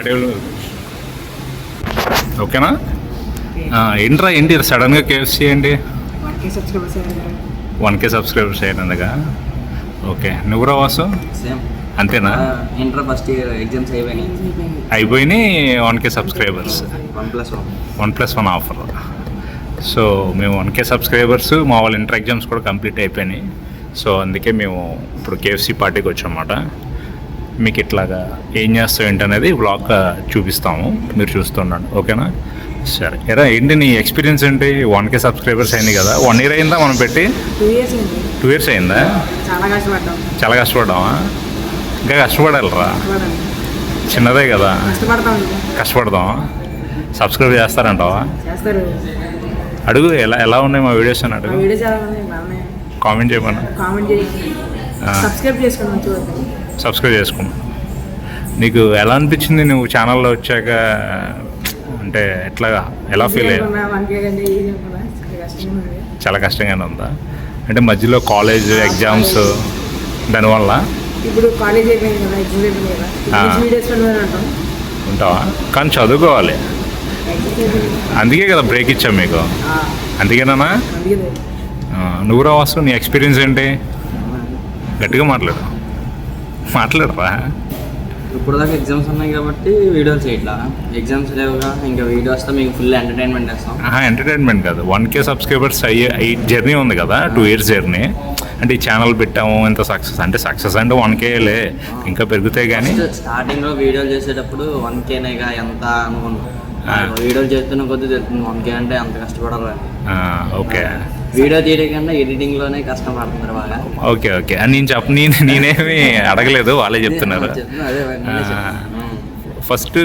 అడవులు ఓకేనా? ఏంటి సడన్గా కేఎఫ్సీ ఏంటి? 1K subscribers అయినందుగా. ఓకే, నువ్వు రావాసు అంతేనా? ఇంటర్ ఫస్ట్ ఇయర్ ఎగ్జామ్స్ అయిపోయినాయి. 1K subscribers, 1+1 offer. సో మేము 1K సబ్స్క్రైబర్స్, మా వాళ్ళ ఇంటర్ ఎగ్జామ్స్ కూడా కంప్లీట్ అయిపోయినాయి. సో అందుకే మేము ఇప్పుడు కేఎఫ్సీ పార్టీకి వచ్చామన్నమాట. మీకు ఇట్లాగా ఏం చేస్తావు ఏంటనేది వ్లాగ్ చూపిస్తాము, మీరు చూస్తున్నాను. ఓకేనా? సరే. ఎరా ఏంటి నీ ఎక్స్పీరియన్స్ ఏంటి? 1K సబ్స్క్రైబర్స్ అయింది కదా, 1 year అయిందా మనం పెట్టి? 2 years అయిందా? చాలా కష్టపడ్డామా? ఇంకా కష్టపడాలిరా, చిన్నదే కదా, కష్టపడదాం. సబ్స్క్రైబ్ చేస్తారంటావా? అడుగు, ఎలా ఉన్నాయి మా వీడియోస్ అని అడుగు, కామెంట్ చేయమన్నా. సబ్స్క్రైబ్ చేసుకున్నా. నీకు ఎలా అనిపించింది నువ్వు ఛానల్లో వచ్చాక? అంటే ఎలా ఫీల్ అయ్యా? చాలా కష్టంగానే ఉందా? అంటే మధ్యలో కాలేజ్ ఎగ్జామ్స్ దానివల్ల ఇప్పుడు కాలేజ్ అయిపోయింది కదా, ఉంటావా? కానీ చదువుకోవాలి, అందుకే కదా బ్రేక్ ఇచ్చాం మీకు. అందుకేనా? నువ్వు రావాసు, నీ ఎక్స్పీరియన్స్ ఏంటి? గట్టిగా మాట్లాడరా. ఇప్పుడు దాకా ఎగ్జామ్స్ ఉన్నాయి కాబట్టి వీడియోస్ ఇట్లా ఎగ్జామ్స్ లేవుగా, ఇంకా వీడియోస్తో మీకు ఫుల్ ఎంటర్టైన్మెంట్ చేస్తాం. ఎంటర్టైన్మెంట్ కాదు, 1K సబ్స్క్రైబర్స్ అయ్యే జర్నీ ఉంది కదా, 2 years జర్నీ. అంటే ఈ ఛానల్ పెట్టాము, ఇంత సక్సెస్ అంటే 1Kలే, ఇంకా పెరుగుతాయి. కానీ స్టార్టింగ్లో వీడియోలు చేసేటప్పుడు 1Kనేగా ఎంత అనుకున్నాం, వీడియోలు చేస్తున్న కొద్ది తెలుస్తుంది 1K అంటే అంత కష్టపడాలి. ఓకే, వీడియో తీయడం కన్నా ఎడిటింగ్లోనే కష్టపడుతున్నారు బాగా. ఓకే నేనేమి అడగలేదు, వాళ్ళే చెప్తున్నారు. ఫస్ట్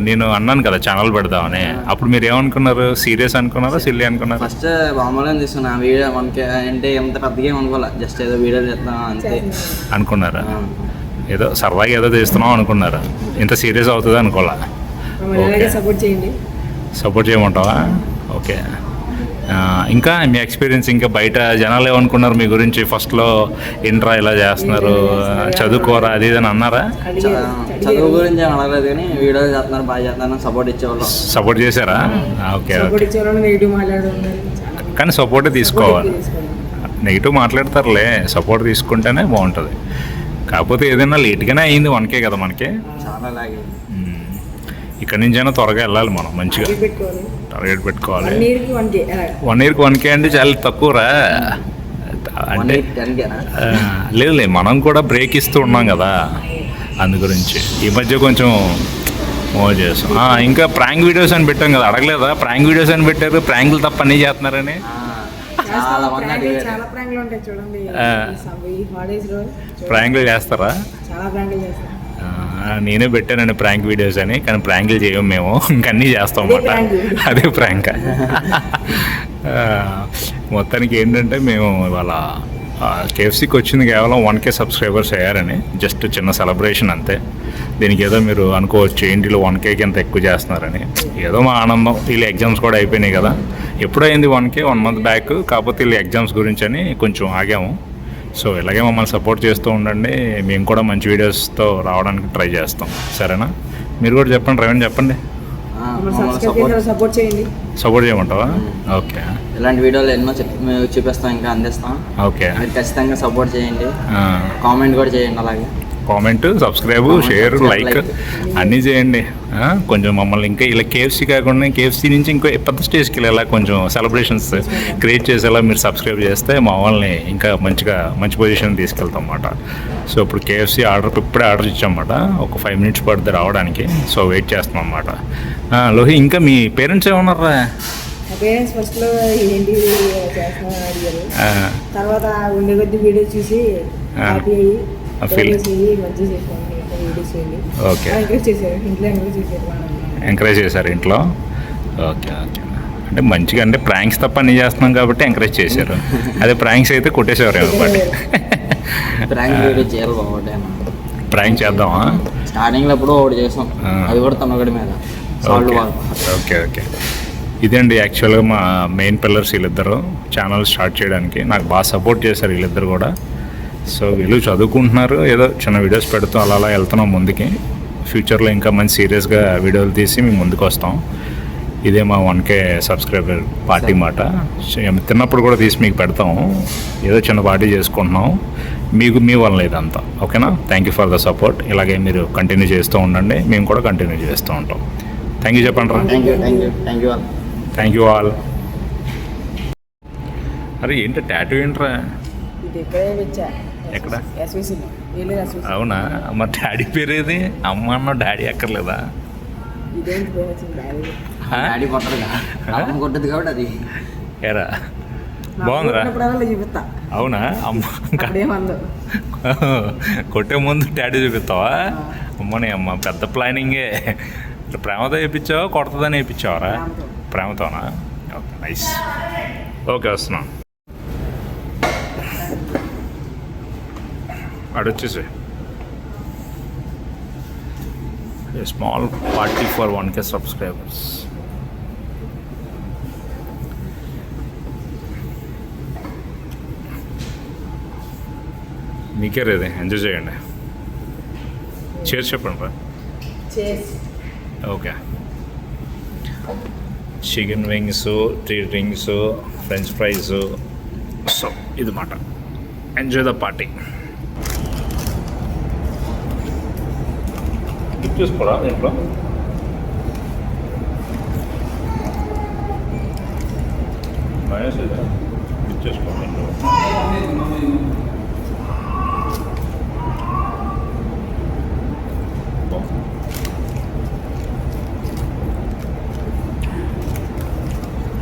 నేను అన్నాను కదా ఛానల్ పెడదామని, అప్పుడు మీరు ఏమనుకున్నారు? సీరియస్ అనుకున్నారా, సిల్లీ అనుకున్నారా? ఫస్ట్ మామూలుగా తీసుకున్నా వీడియో 1K అంటే ఎంత పెద్దగా ఏమనుకోలే, జస్ట్ ఏదో వీడియో చేస్తాం అంతే అనుకున్నారా? ఏదో సరదాగా ఏదో చేస్తున్నాం అనుకున్నారా? ఇంత సీరియస్ అవుతుంది అనుకోలే. సపోర్ట్ చేయమంటావా? ఓకే. ఇంకా మీ ఎక్స్పీరియన్స్, ఇంకా బయట జనాలు ఏమనుకున్నారు మీ గురించి? ఫస్ట్లో ఇంట్రా ఇలా చేస్తున్నారు, చదువుకోరా అది ఇది అని అన్నారా? చదువు గురించి అడగలేదు, కానీ వీడియో చేస్తున్నారు బాగా చేస్తున్నారు, సపోర్ట్ చేశారా? ఓకే. కానీ సపోర్టే తీసుకోవాలి. నెగిటివ్ మాట్లాడతారులే, సపోర్ట్ తీసుకుంటేనే బాగుంటుంది. కాకపోతే ఏదైనా లేట్గానే అయింది, 1K కదా మనకి. చాలా లాగే. ఇక్కడి నుంచైనా త్వరగా వెళ్ళాలి మనం, మంచిగా టార్గెట్ పెట్టుకోవాలి. 1 yearకి 1K అంటే చాలా తక్కువరా. అంటే లేదు, మనం కూడా బ్రేక్ ఇస్తూ ఉన్నాం కదా, అందు గురించి ఈ మధ్య కొంచెం మూవ్ చేస్తాం. ఇంకా ప్రాంక్ వీడియోస్ అని పెట్టాం కదా, అడగలేదా? ప్రాంక్ వీడియోస్ అని పెట్టారు, ప్రాంకులు తప్ప అన్నీ చేస్తున్నారని. ప్రాంకులు చేస్తారా? నేనే పెట్టానండి ప్రాంక్ వీడియోస్ అని, కానీ ప్రాంకులు చేయం మేము, ఇంకన్నీ చేస్తాం అన్నమాట. అదే ప్రాంక్. మొత్తానికి ఏంటంటే మేము ఇవాళ కేఎఫ్సీకి వచ్చింది కేవలం 1K సబ్స్క్రైబర్స్ అయ్యారని, జస్ట్ చిన్న సెలబ్రేషన్ అంతే. దీనికి ఏదో మీరు అనుకోవచ్చు ఏంటిలో 1Kకి ఎంత ఎక్కువ చేస్తున్నారని. ఏదో మా ఆనందం. వీళ్ళు ఎగ్జామ్స్ కూడా అయిపోయినాయి కదా, ఎప్పుడైంది 1K 1 month బ్యాక్, కాకపోతే వీళ్ళు ఎగ్జామ్స్ గురించి అని కొంచెం ఆగాము. సో ఇలాగే మమ్మల్ని సపోర్ట్ చేస్తూ ఉండండి, మేము కూడా మంచి వీడియోస్తో రావడానికి ట్రై చేస్తాం. సరేనా? మీరు కూడా చెప్పండి, రవీణ్ చెప్పండి. సపోర్ట్ చేయమంటావా? ఓకే. ఇలాంటి వీడియోలు ఎన్నో చూపిస్తాం, ఇంకా అందిస్తాం. ఓకే, మీరు ఖచ్చితంగా సపోర్ట్ చేయండి, కామెంట్ కూడా చేయండి. అలాగే కామెంట్, సబ్స్క్రైబ్, షేర్, లైక్ అన్నీ చేయండి. కొంచెం మమ్మల్ని ఇంకా ఇలా కేఎఫ్సీ కాకుండా కేఎఫ్సీ నుంచి ఇంకో పెద్ద స్టేజ్కి వెళ్ళేలా కొంచెం సెలబ్రేషన్స్ క్రియేట్ చేసేలా మీరు సబ్స్క్రైబ్ చేస్తే మా వాళ్ళని ఇంకా మంచి పొజిషన్ తీసుకెళ్తాం అన్నమాట. సో ఇప్పుడు కేఎఫ్సీ ఇప్పుడే ఆర్డర్ ఇచ్చామన్నమాట, ఒక 5 minutes పడుతుంది రావడానికి. సో వెయిట్ చేస్తున్నాం అన్నమాట. లోహి, ఇంకా మీ పేరెంట్స్ ఏమన్నారా? పేరెంట్స్ ఫస్ట్లో ఏంటి చేస్తున్నా అడిగారు, తర్వాత ఉండే కొద్ది వీడియో చూసి హ్యాపీ అయ్యి ఎంకరేజ్ చేశారు ఇంట్లో. ఓకే. అంటే మంచిగా, అంటే ప్రాంక్స్ తప్ప అన్నీ చేస్తున్నాం కాబట్టి ఎంకరేజ్ చేశారు. అదే ప్రాంక్స్ అయితే కొట్టేసేవారు కాబట్టి. ప్రాంక్ చేద్దామా? స్టార్టింగ్లో ఎప్పుడో ఒకటి చేసాం, అది కూడా తనొకటి మీద. ఓకే. ఇదండి యాక్చువల్గా మా మెయిన్ పిల్లర్స్ వీళ్ళిద్దరు ఛానల్ స్టార్ట్ చేయడానికి. నాకు బాగా సపోర్ట్ చేశారు వీళ్ళిద్దరు కూడా. సో వీళ్ళు చదువుకుంటున్నారు, ఏదో చిన్న వీడియోస్ పెడుతూ అలా వెళ్తున్నాం ముందుకి. ఫ్యూచర్లో ఇంకా మంచి సీరియస్గా వీడియోలు తీసి మేము ముందుకు వస్తాం. ఇదే మా 1K సబ్స్క్రైబర్ పార్టీ మాట. తిన్నప్పుడు కూడా తీసి మీకు పెడతాము. ఏదో చిన్న పార్టీ చేసుకుంటున్నాం, మీకు మీ వల్ల ఇదంతా. ఓకేనా? Thank you for the support. ఇలాగే మీరు కంటిన్యూ చేస్తూ ఉండండి, మేము కూడా కంటిన్యూ చేస్తూ ఉంటాం. థ్యాంక్ యూ చెప్పండి రా. Thank you all. అరే ఏంటి టాటూ ఏంట్రా? ఇది ఇక్కడే వచ్చా. ఎక్కడ? ఎస్విసిలో. వీళ్ళు ఎస్విసి. అవునా? మరి డాడీ పేరు ఏది? అమ్మ అన్న డాడీ ఎక్కర్లేదా? ఇదేంటి పేరు వచ్చింది డాడీ? డాడీ కొట్టదుగా, అమ్మ కొట్టదు కాబట్టి అది. ఏరా బాగుందిరా. చూపిస్తా. అవునా? అమ్మ అక్కడేమందో కొట్టే ముందు డాడీ చూపిస్తావా? అమ్మని అమ్మ పెద్ద ప్లానింగే. ప్రేమతో వేయించావా కొడతదని వేయించావరా? ప్రేమతోనా? Okay nice. ఓకే వస్తున్నాం. అడొచ్చేసి small party for 1K subscribers. మీకే రేదే ఎంజాయ్ చేయండి. చేసి చెప్పండి రా. Okay. Chicken wings, 3 rings, French fries. So ఇది మాట. Enjoy the party. గిఫ్ట్ చేసుకోరా దీంట్లో. మైనస్ ఇదా గిఫ్ట్ చేసుకోండి.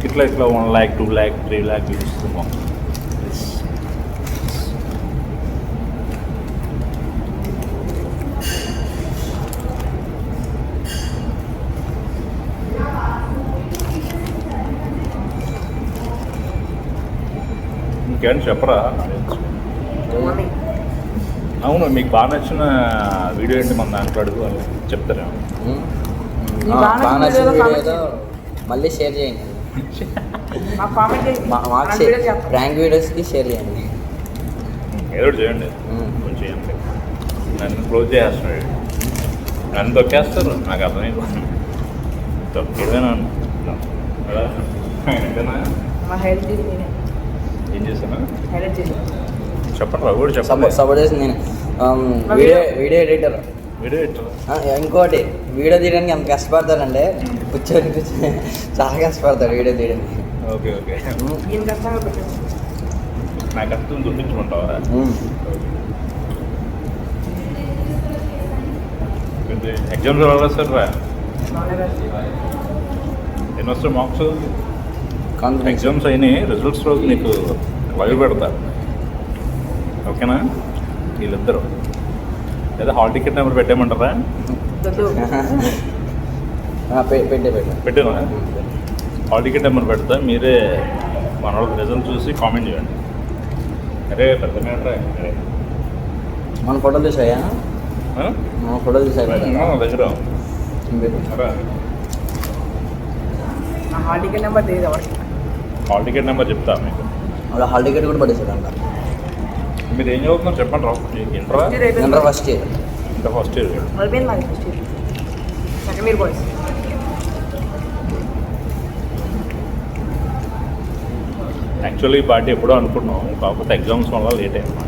ఇట్లా 1 lakh 2 lakh 3 lakh ఇస్తున్నాం. ఇంకేంటి చెప్పరా? అవును, మీకు బాగా నచ్చిన వీడియో ఏంటి మన దాంట్లో అడుగు అని చెప్తారా? బాగా నచ్చిన వీడియోతో మళ్ళీ షేర్ చేయండి. ప్రాంక్ వీడియోస్కి షేర్ చేయండి. ఏదో చేయండి, కొంచెం చేయండి. నన్ను క్లోజ్ చేస్తున్నాడు, నన్ను తొక్కేస్తారు. నాకు అర్థమైపోతుంది. తొక్కేదేనా ఏం చేశాను చెప్పండి రా. కూడా చెప్పండి. సపోర్ట్ చేసింది నేను. Video editor. ఇంకోటి వీడియో తీయడానికి ఎంత కష్టపడతానంటే కూర్చొని చాలా కష్టపడతాడు వీడియో తీయడానికి. Okay okay. నా కష్టం చూపించుకుంటావా? ఎగ్జామ్స్ ఎలా సార్ రా? ఎన్ని వస్తాయి మార్క్స్? ఎగ్జామ్స్ అయినాయి, రిజల్ట్స్ రోజు నీకు లైవ్ పెడతా. ఓకేనా? వీళ్ళిద్దరు లేదా హాల్ టికెట్ నెంబర్ పెట్టేయమంటారా? పెట్టాను. హాల్ టికెట్ నెంబర్ పెడతా, మీరే మన వాళ్ళ రిజల్ట్ చూసి కామెంట్ చేయండి. అరే పెద్ద మ్యాటరా. అరే మన ఫోటోలు చూసాయా? మన ఫోటోలు చూసాయి దగ్గర. హాల్ టికెట్ నెంబర్ తెలియదు. హాల్ టికెట్ నెంబర్ చెప్తా మీకు. అలా హాల్ టికెట్ కూడా పడేసారంట. మీరు ఏం చదువుతున్నారు చెప్పండి రా. Inter first year. Inter first year. Second year boys. Actually ఈ పార్టీ ఎప్పుడో అనుకున్నాం, కాకపోతే ఎగ్జామ్స్ వల్ల లేట్ అయింది.